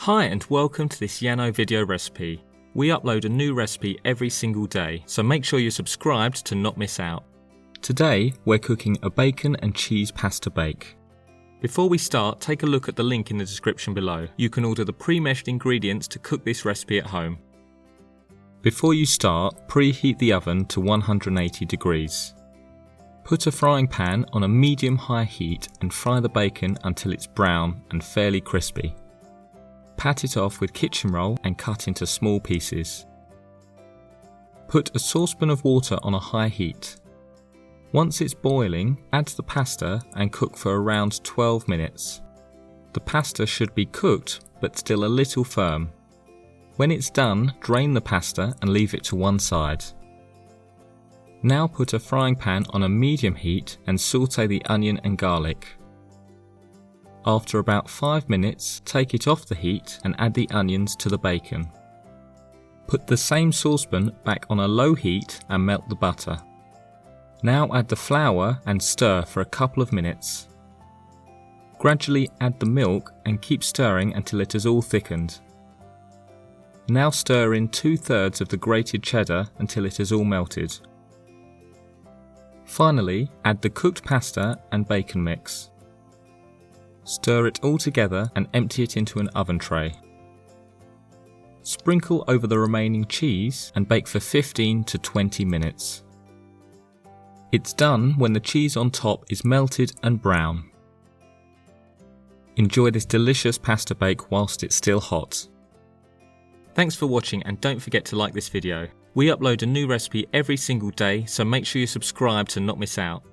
Hi and welcome to this Yano video recipe. We upload a new recipe every single day, so make sure you're subscribed to not miss out. Today we're cooking a bacon and cheese pasta bake. Before we start, take a look at the link in the description below. You can order the pre-measured ingredients to cook this recipe at home. Before you start, preheat the oven to 180 degrees. Put a frying pan on a medium-high heat and fry the bacon until it's brown and fairly crispy. Pat it off with kitchen roll and cut into small pieces. Put a saucepan of water on a high heat. Once it's boiling, add the pasta and cook for around 12 minutes. The pasta should be cooked but still a little firm. When it's done, drain the pasta and leave it to one side. Now put a frying pan on a medium heat and saute the onion and garlic. After about 5 minutes, take it off the heat and add the onions to the bacon. Put the same saucepan back on a low heat and melt the butter. Now add the flour and stir for a couple of minutes. Gradually add the milk and keep stirring until it is all thickened. Now stir in 2/3 of the grated cheddar until it is all melted. Finally, add the cooked pasta and bacon mix. Stir it all together and empty it into an oven tray. Sprinkle over the remaining cheese and bake for 15 to 20 minutes. It's done when the cheese on top is melted and brown. Enjoy this delicious pasta bake whilst it's still hot. Thanks for watching and don't forget to like this video. We upload a new recipe every single day, so make sure you subscribe to not miss out.